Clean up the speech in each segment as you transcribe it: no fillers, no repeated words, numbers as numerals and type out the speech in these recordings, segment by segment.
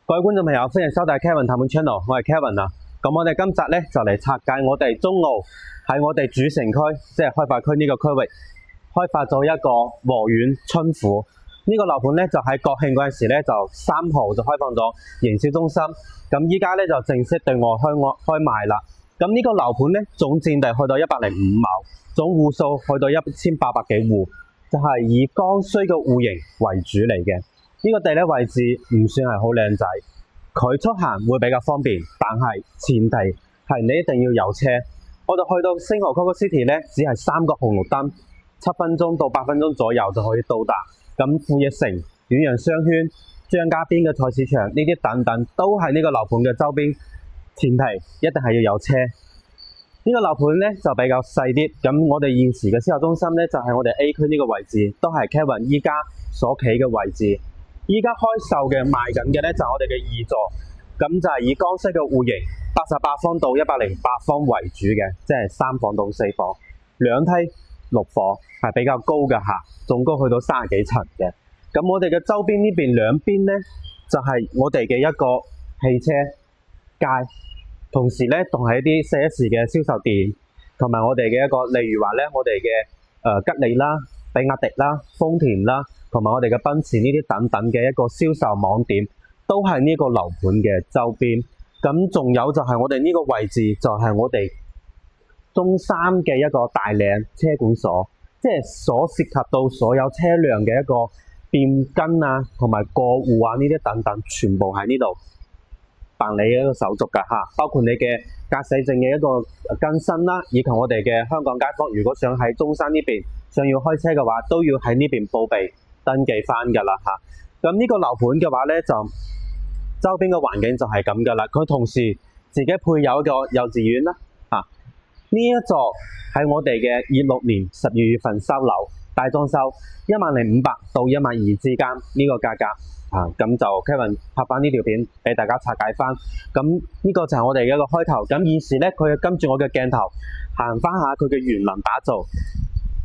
各位觀眾朋友，歡迎收睇 Kevin 探門 channel， 我係 Kevin 啊。咁我哋今集咧就嚟拆解我哋中澳喺我哋主城區，即係開發區呢個區域，開發咗一個和苑春府。呢個樓盤咧就喺國慶嗰陣時咧就3號就開放咗營銷中心，咁依家咧就正式對外開賣啦。咁呢個樓盤咧總佔地去到105畝，總戶數去到1800幾戶，就係以剛需嘅戶型為主嚟嘅。呢個地理位置唔算係好靚仔，佢出行會比較方便，但係前提係你一定要有車。我哋去到星河 Coco City 咧，只係3個紅綠燈，7分鐘到8分鐘左右就可以到達。咁富逸城、遠洋商圈、張家邊嘅菜市場呢啲等等，都係呢個樓盤嘅周邊。前提一定係要有車。呢個樓盤咧就比較細啲，咁我哋現時嘅銷售中心咧就係我哋 A 區呢個位置，都係 Kevin 依家所企嘅位置。依家開售嘅賣緊嘅咧就係我哋嘅2座，咁就係以剛需嘅戶型88方到108方為主嘅，即係3房到4房，2梯6房，係比較高嘅嚇，總高去到30幾層嘅。咁我哋嘅周邊呢邊兩邊咧就係我哋嘅一個汽車街，同時咧仲係一啲4S嘅銷售店，同埋我哋嘅一個，例如話咧我哋嘅吉利啦、比亞迪啦、豐田啦，同埋我哋嘅奔馳呢啲等等嘅一個銷售網點，都係呢個樓盤嘅周邊。咁仲有就係我哋呢個位置，就係我哋中三嘅一個大嶺車管所，即係所涉及到所有車輛嘅一個變更啊，同埋過戶啊呢啲等等，全部喺呢度辦理一個手續㗎嚇，包括你嘅駕駛證嘅一個更新啦，以及我哋嘅香港街坊如果想喺中山呢邊想要開車嘅話，都要喺呢邊報備登記翻㗎啦嚇。咁呢個樓盤嘅話咧，就周邊嘅環境就係咁㗎啦。佢同時自己配有一個幼稚園啦嚇。呢一座喺我哋嘅26年12月份收樓，大裝修10500到12000之間呢個價格啊。咁就 Kevin 拍翻呢條片俾大家拆解翻。咁呢個就係我哋嘅一個開頭。咁現時咧，佢跟住我嘅鏡頭行翻下佢嘅園林打造。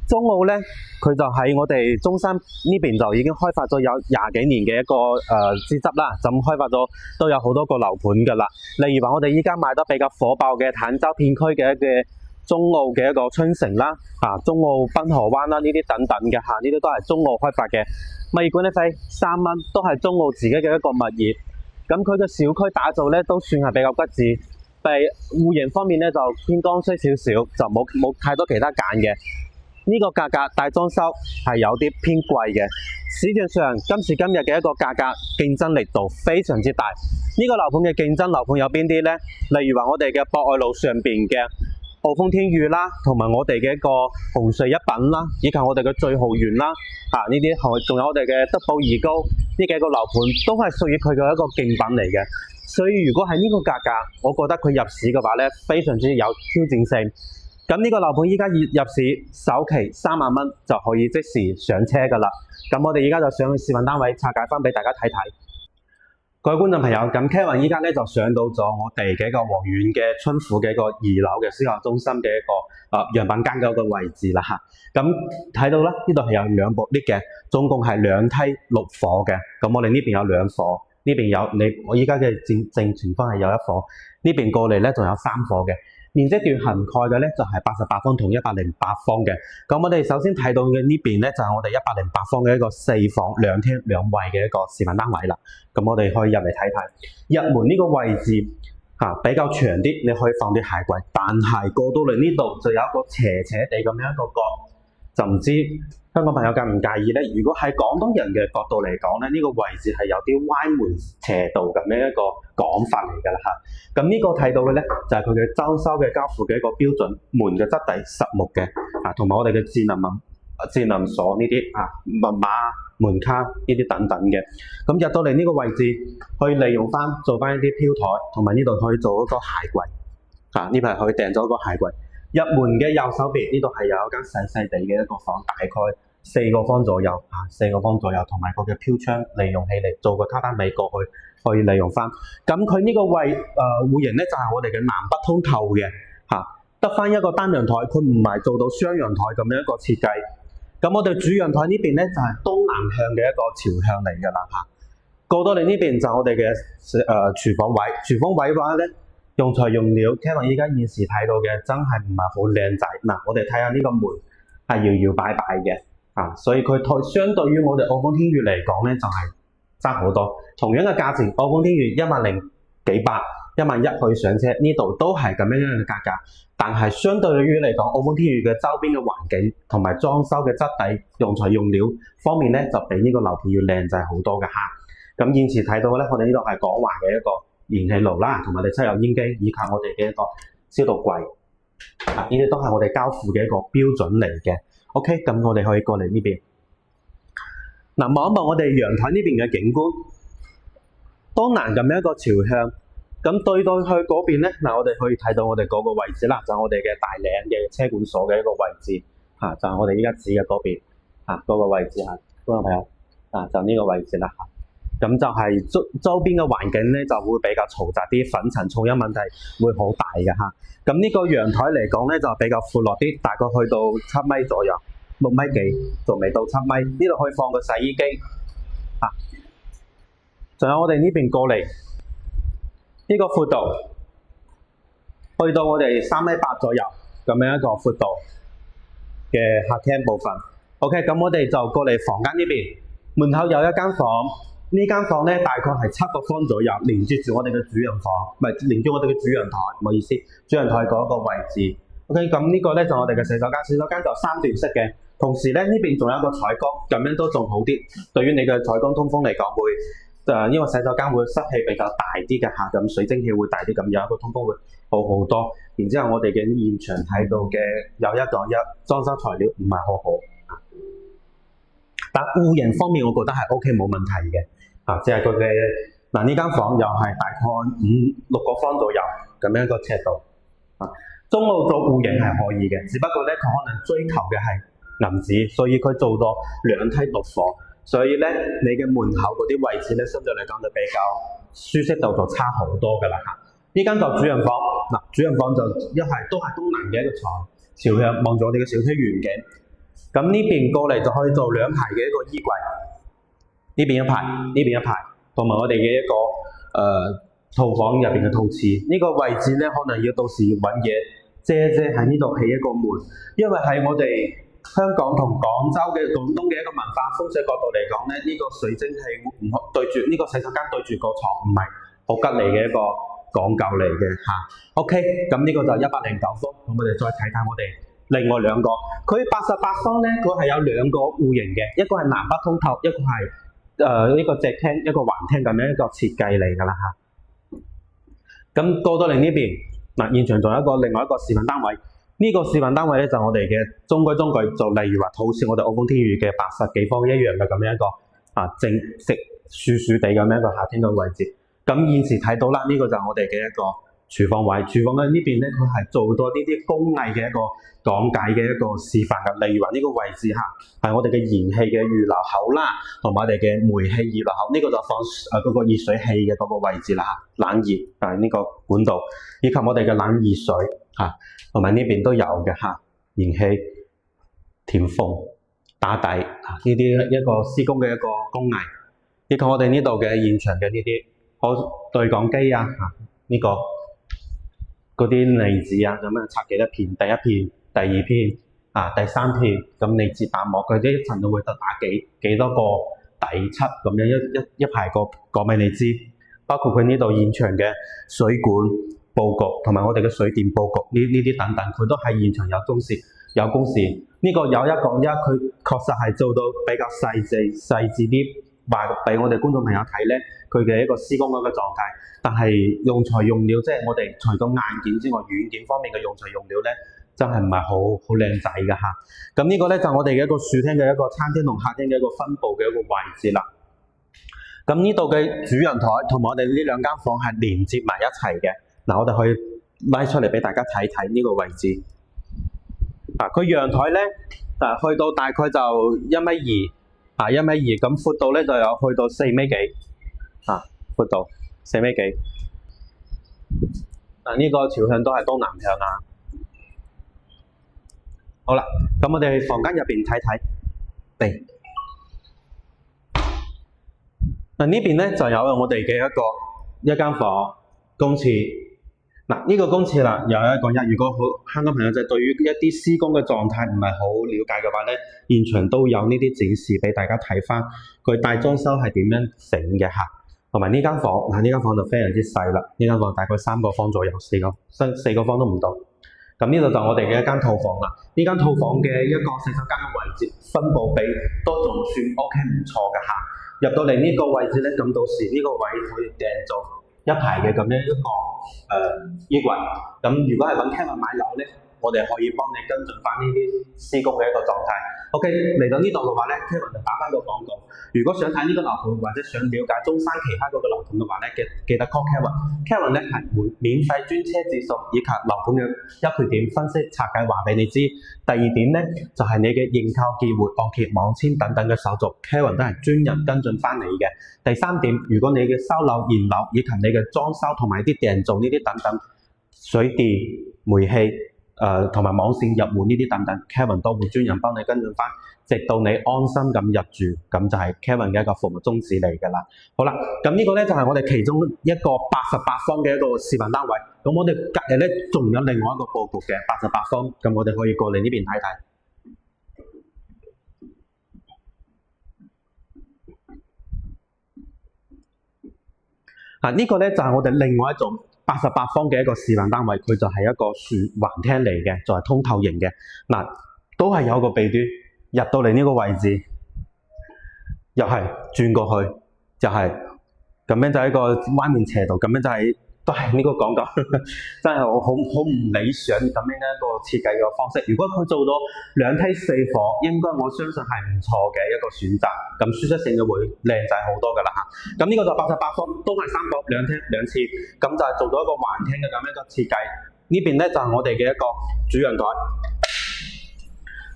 中澳咧，佢就喺我哋中山呢邊就已經開發咗有20幾年嘅一個資質啦，咁開發咗都有好多個樓盤㗎啦。例如話我哋依家賣得比較火爆嘅坦洲片區嘅一個中澳嘅一個春城啦，中澳濱河灣啦呢啲等等嘅嚇，呢啲都係中澳開發嘅。物業管理費3蚊，都係中澳自己嘅一個物業。咁佢嘅小區打造咧都算係比較骨子，但係戶型方面咧就偏剛需少少，就冇太多其他揀嘅。呢個價格大裝修係有啲偏貴嘅，市場上今時今日嘅一個價格競爭力度非常之大。呢個樓盤嘅競爭樓盤有邊啲呢？例如話我哋嘅博愛路上邊嘅澳豐天譽啦，同埋我哋嘅一個紅隧一品啦，以及我哋嘅最豪園啦，呢啲仲有我哋嘅德寶怡高呢幾個樓盤都係屬於佢嘅一個競品嚟嘅。所以如果係呢個價格，我覺得佢入市嘅話咧，非常之有挑戰性。咁呢個樓盤依家入市首期3萬蚊就可以即時上車㗎啦。咁我哋依家就上去示範單位拆解翻俾大家睇睇。各位觀眾朋友，咁 Kevin 依家咧就上到咗我哋嘅一個和苑嘅春府嘅一個2樓嘅銷售中心嘅一個樣品間嘅一個位置啦嚇。咁睇到啦，呢度係有2部 lift 嘅，總共係2梯6房嘅。咁我哋呢邊有2房，呢邊有我依家嘅正前方係有1房，呢邊過嚟咧仲有3房嘅。面積段涵蓋嘅咧就係88方同108方嘅。咁我哋首先睇到嘅呢邊咧就係我哋108方嘅一個4房2廳2衛嘅一個示範單位啦。咁我哋可以入嚟睇睇。入門呢個位置比較長啲，你可以放啲鞋櫃，但係過到嚟呢度就有一個斜斜地咁樣一個角，就唔知香港朋友介唔介意咧？如果喺廣東人嘅角度嚟講咧，呢個位置係有啲歪門斜道咁樣一個講法嚟㗎啦嚇。咁呢個睇到嘅咧就係佢嘅裝修嘅交付嘅一個標準門嘅質地實木嘅同埋我哋嘅智能鎖呢啲密碼門卡呢啲等等嘅。咁入到嚟呢個位置可以利用翻做翻一啲飄台，同埋呢度可以做一個鞋櫃呢排可以訂咗一個鞋櫃。入門嘅右手邊呢度係有一間細細地嘅一個房，大概4個方左右4個方左右，同埋個嘅飄窗利用起嚟做個卡單尾過去可以利用翻。咁佢呢個戶型咧就係我哋嘅南北通透嘅得翻一個單陽台，佢唔係做到雙陽台咁樣一個設計。咁我哋主陽台呢邊咧就係東南向嘅一個朝向嚟㗎啦嚇。過到嚟呢邊就我哋嘅廚房位，廚房位嘅話咧，用材用料 Kevin 依家現時睇到嘅真係唔係好靚仔。嗱，我哋睇下呢個門係搖搖擺擺嘅，所以佢相對於我哋澳門天悅嚟講咧，就係爭好多。同樣嘅價錢，澳門天悅10,000幾百、11,000可以上車，呢度都係咁樣樣嘅價格。但係相對於嚟講，澳門天悅嘅周邊嘅環境同埋裝修嘅質地、用材用料方面咧，就比呢個樓盤要靚仔好多嘅嚇。咁現時睇到咧，我哋呢度係港華嘅一個燃氣爐啦，同埋我哋抽油煙機，以及我哋嘅一個消毒櫃，呢啲都係我哋交付嘅一個標準嚟嘅。OK， 咁我哋可以過嚟呢邊。嗱，望一望我哋陽台呢邊嘅景觀，東南咁樣一個朝向，咁對到去嗰邊咧，嗱，我哋可以睇到我哋嗰個位置啦，就係我哋嘅大嶺嘅車管所嘅一個位置，就係我哋依家指嘅嗰邊，嗰個位置嚇，觀眾朋友，就呢個位置啦。咁就係周邊嘅環境咧，就會比較嘈雜啲，粉塵噪音問題會好大嘅嚇。咁呢個陽台嚟講咧，就比較闊落啲，大概去到7米左右，6米幾，仲未到7米。呢度可以放個洗衣機仲有我哋呢邊過嚟呢個闊度，去到我哋3.8米左右咁樣一個闊度嘅客廳部分。OK， 咁我哋就過嚟房間呢邊，門口有一間房。呢間房咧大概係7個方左右，連接住我哋嘅主人房，唔係連住我哋嘅主人台，唔好意思，主人台嗰個位置。OK， 咁呢個咧就我哋嘅洗手間，洗手間就3段式嘅，同時咧呢邊仲有一個採光，咁樣都仲好啲。對於你嘅採光通風嚟講，會因為洗手間會濕氣比較大啲嘅嚇，咁水蒸氣會大啲，咁有一個通風會好好多。然之後我哋嘅現場睇到嘅有一講一，裝修材料唔係好好，但戶型方面我覺得係 OK 冇問題嘅。即係佢嘅呢間房又係大概5-6個方左右咁樣一個尺度。中澳做戶型係可以嘅，只不過咧佢可能追求嘅係銀紙，所以佢做到2梯6房，所以咧你嘅門口嗰啲位置咧相對嚟講就比較舒適度就差好多㗎啦嚇。呢間就主人房，主人房就都係東南嘅一個床，朝向望住我哋嘅小區園景。咁呢邊過嚟就可以做2排嘅一個衣櫃。呢邊一排，呢邊一排，同埋我哋嘅一個套房入邊嘅套廁。呢個位置咧，可能要到時要揾嘢遮喺呢度起一個門，因為喺我哋香港同廣東嘅一個文化風水角度嚟講咧，呢個水蒸氣唔對住呢個洗手間對住個床唔係好吉利嘅一個講究嚟嘅嚇。OK， 咁呢個就109方，咁我哋再睇睇我哋另外2個，佢88方咧，佢係有2個戶型嘅，一個係南北通透，一個係一個直廳一個橫廳咁樣一個設計嚟㗎啦嚇。咁過到嚟呢邊現場仲有另外一個示範單位，呢個示範單位咧就我哋嘅中規中矩，就例如話好似我哋澳門天悅嘅80幾方一樣嘅咁樣一個正式豎豎地咁樣一個客廳嘅位置。咁現時睇到啦，呢個就係我哋嘅一個廚房位，廚房嘅呢邊咧，佢係做多啲工藝嘅一個講解嘅一個示範嘅。例如話呢個位置係我哋嘅燃氣嘅預留口啦，同埋我哋嘅煤氣預留口，呢個就放嗰個熱水器嘅嗰個位置啦，冷熱呢個管道，以及我哋嘅冷熱水同埋呢邊都有嘅燃氣填縫打底呢啲一個施工嘅一個工藝，以及我哋呢度嘅現場嘅呢啲對講機呢個嗰啲離子咁樣拆幾多片，第一片、第二片、第三片，咁離子打膜佢一層都會得打幾多個底漆咁樣一排個俾你知，包括佢呢度現場嘅水管佈局同埋我哋嘅水電佈局呢啲等等，佢都係現場有工時。呢個有一講一，佢確實係做到比較細緻啲，話俾我哋觀眾朋友睇咧，佢嘅一個施工嗰個狀態。但係用材用料，即係我哋除咗硬件之外，軟件方面嘅用材用料咧，真係唔係好靚仔㗎嚇。咁呢個咧就我哋嘅一個樹廳嘅一個餐廳同客廳嘅一個分佈嘅一個位置啦。咁呢度嘅主人台同埋我哋呢2間房係連接埋一齊嘅。我哋可以拉出嚟俾大家睇睇呢個位置。佢陽台咧去到大概就1.2米，1.2米，咁闊度咧就有去到4.幾米，闊度4.幾米。呢個朝向都係東南向好啦，咁我哋房間入邊睇睇。嗱呢邊咧就有我哋嘅一間房公廁。嗱呢個公廁啦，又有一個如果香港朋友就對於一啲施工嘅狀態唔係好了解嘅話咧，現場都有呢啲展示俾大家睇翻，佢大裝修係點樣整嘅嚇。同埋呢間房，呢間房就非常之細啦，呢間房大概3個方左右，四個方都唔到。咁呢度就我哋嘅一間套房啦。呢間套房嘅一個洗手間嘅位置分佈比都仲算 OK 唔錯嘅嚇。入到嚟呢個位置咧，咁到時呢個位可以訂做一排嘅咁樣一個衣櫃。咁如果係揾 Kevin 買樓咧，我哋可以幫你跟進翻呢啲施工嘅一個狀態。OK， 嚟到呢度嘅話咧 ，Kevin 就打翻個廣告。如果想睇呢個樓盤或者想了解中山其他嗰個樓盤嘅話咧，記得 call Kevin。Kevin 咧係會免費專車指數以及樓盤嘅優缺點分析拆解話俾你知。第二點咧就係你嘅認購結匯、按揭、網簽等等嘅手續 ，Kevin 都係專人跟進翻你嘅。第三點，如果你嘅收樓、現樓以及你嘅裝修同埋啲訂造呢啲等等水電、煤氣。同埋網線入門呢啲等等 ，Kevin 都會專人幫你跟進翻，直到你安心咁入住，咁就係 Kevin 嘅一個服務宗旨嚟㗎啦。好啦，咁呢個咧就係我哋其中一個88方嘅一個示範單位。咁我哋隔離咧仲有另外一個佈局嘅88方，咁我哋可以過嚟呢邊睇睇。呢個咧就係我哋另外一種88方嘅一個示範單位，佢就係一個豎橫廳嚟嘅，就係通透型嘅。嗱，都係有個地端，入到嚟呢個位置，又係轉過去，就係咁樣就係一個彎面斜度，咁樣就係都係呢個講究，真係好唔理想咁樣嘅一個設計嘅方式。如果佢做到2梯4房，應該我相信係唔錯嘅一個選擇，咁舒適性就會靚仔好多㗎啦嚇。咁呢個就88方，都係3個2廳2廁，咁就係做咗一個橫廳嘅咁樣一個設計。呢邊咧就係我哋嘅一個主陽台。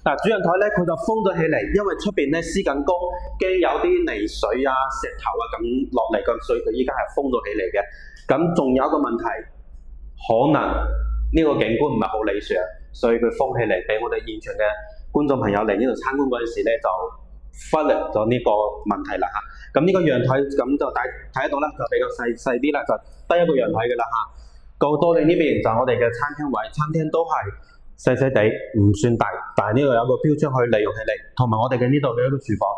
嗱，主陽台咧佢就封咗起嚟，因為出邊咧施緊工，驚有啲泥水啊、石頭啊咁落嚟咁，所以佢依家係封咗起嚟嘅。咁仲有一個問題，可能呢個景觀唔係好理想，所以佢封起嚟俾我哋現場嘅觀眾朋友嚟呢度參觀嗰陣時咧，就忽略咗呢個問題啦嚇。咁呢個陽台咁就睇得到啦，就比較細啲啦，就得一個陽台嘅啦嚇。過到嚟呢邊就我哋嘅餐廳位，餐廳都係細細地，唔算大，但係呢度有個標窗可以利用起嚟，同埋我哋嘅呢度嘅一個廚房。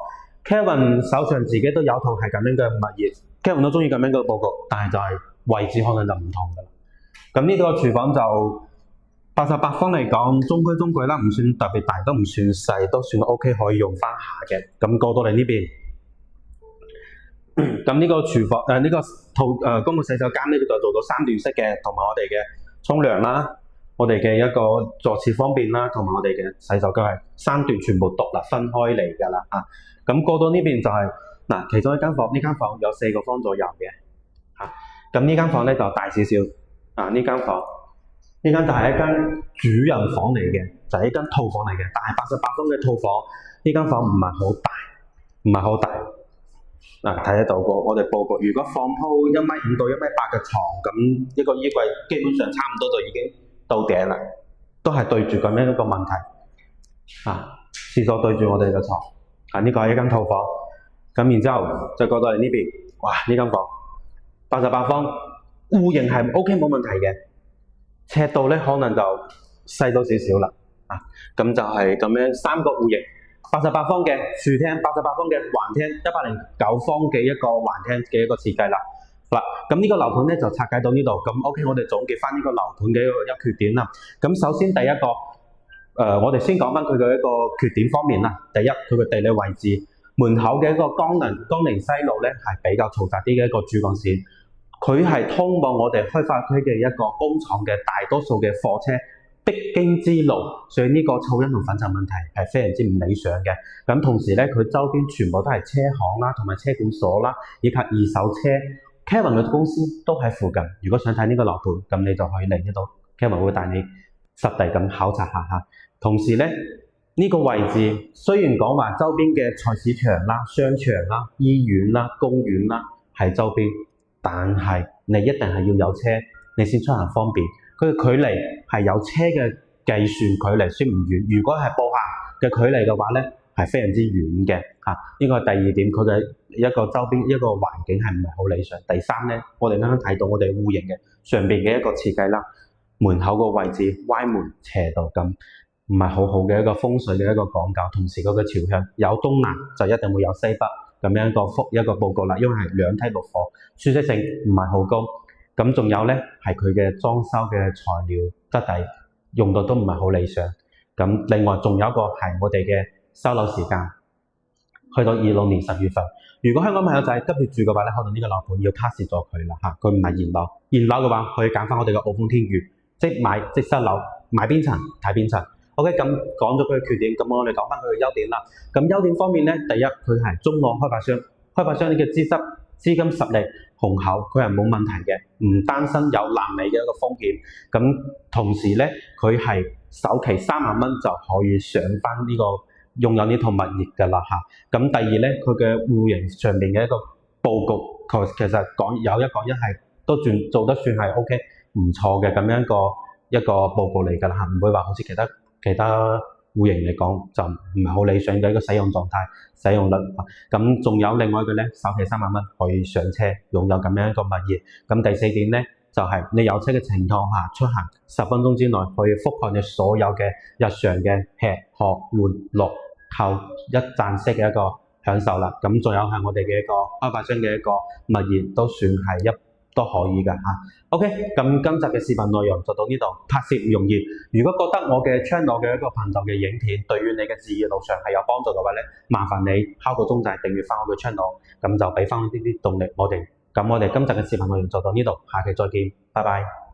Kevin 手上自己都有套係咁樣嘅物業 ，Kevin 都中意咁樣嘅佈局，但係就係位置可能就唔同㗎啦。咁呢個廚房就88方嚟講，中規中矩啦，唔算特別大，都唔算細，都算 OK 可以用翻下嘅。咁過到嚟呢邊，咁呢個廚房呢個公共洗手間呢，就做到3段式嘅，同埋我哋嘅沖涼啦。我哋嘅一個坐廁方便啦，同埋我哋嘅洗手間係3段全部獨立分開嚟㗎啦啊！咁過到呢邊就係嗱，其中一間房，呢間房有4個方左右嘅嚇。咁呢間房咧就大少少啊，呢間房呢間就係一間主人房嚟嘅，就係一間套房嚟嘅。但係88方嘅套房呢間房唔係好大，唔係好大嗱，睇得到個我哋佈局。如果放鋪1.5米到1.8米嘅床，咁一個衣櫃基本上差唔多就已經到頂啦，都係對住咁樣一個問題啊！廁所對住我哋嘅床啊，呢個係一間套房。咁然之後就過到嚟呢邊，哇！呢間房88方，戶型係 OK 冇問題嘅，尺度咧可能就細多少少啦啊！咁就係咁樣3個戶型，88方嘅豎廳，88方嘅橫廳，109方嘅一個橫廳嘅一個設計啦。嗱，咁呢個樓盤咧就拆解到呢度，咁 OK， 我哋總結翻呢個樓盤嘅一個優缺點啦。咁首先第一個，我哋先講翻佢嘅一個缺點方面啦。第一，佢嘅地理位置，門口嘅一個江寧西路咧係比較嘈雜啲嘅一個主幹線，佢係通往我哋開發區嘅一個工廠嘅大多數嘅貨車必經之路，所以呢個噪音同粉塵問題係非常之唔理想嘅。咁同時咧，佢周邊全部都係車行啦，同埋車管所啦，以及二手車。Kevin 嘅公司都喺附近，如果想睇呢個樓盤，咁你就可以嚟呢度 ，Kevin 會帶你實地咁考察下嚇。同時咧，呢個位置雖然講話周邊嘅菜市場啦、商場啦、醫院啦、公園啦喺周邊，但係你一定係要有車，你先出行方便。佢嘅距離係有車嘅計算距離，雖唔遠。如果係步行嘅距離嘅話咧，係係非常之遠嘅嚇。呢個係第二點，佢嘅一個周邊一個環境係唔係好理想。第三咧，我哋啱啱睇到我哋戶型嘅上邊嘅一個設計啦，門口個位置歪門斜度咁，唔係好好嘅一個風水嘅一個講究。同時嗰個朝向有東南就一定會有西北咁樣一個佈局啦，因為係兩梯六房，舒適性唔係好高。咁仲有咧係佢嘅裝修嘅材料質地用到都唔係好理想。咁另外仲有一個係我哋嘅收樓時間，去到26年10月份。如果香港朋友仔急住住嘅話咧，可能呢個樓盤要 pass 咗佢啦嚇，佢唔係現樓。現樓嘅話可以揀翻我哋嘅澳豐天譽，即買即失樓，買邊層睇邊層。OK， 咁講咗佢嘅缺點，咁我哋講翻佢嘅優點啦。咁優點方面咧，第一佢係中澳開發商，開發商呢個資金實力雄厚，佢係冇問題嘅，唔擔心有爛尾嘅一個風險。咁同時咧，佢係首期3萬蚊就可以上翻呢個擁有呢套物業嘅啦嚇。咁第二咧，佢嘅戶型上面嘅一個佈局，其實講有一講一係都做得算係 OK 唔錯嘅咁樣一個佈局嚟㗎啦嚇，唔會話好似其他戶型嚟講就唔係好理想嘅一個使用狀態、使用率。咁仲有另外一個咧，首期3萬蚊可以上車擁有咁樣一個物業。咁第四點咧，就係你有車嘅情況下出行10分鐘之內可以覆蓋你所有嘅日常嘅吃喝玩樂購一站式嘅一個享受啦。咁仲有係我哋嘅一個開發商嘅一個物業都算係都可以㗎嚇。OK， 咁今集嘅視頻內容就到呢度，拍攝唔容易。如果覺得我嘅 channel 嘅一個頻道嘅影片對於你嘅事業路上係有幫助嘅話咧，麻煩你敲個鐘仔訂閱翻我嘅 channel， 咁就俾翻呢啲動力我哋。咁我哋今集嘅視頻內容就到呢度，下期再見，拜拜。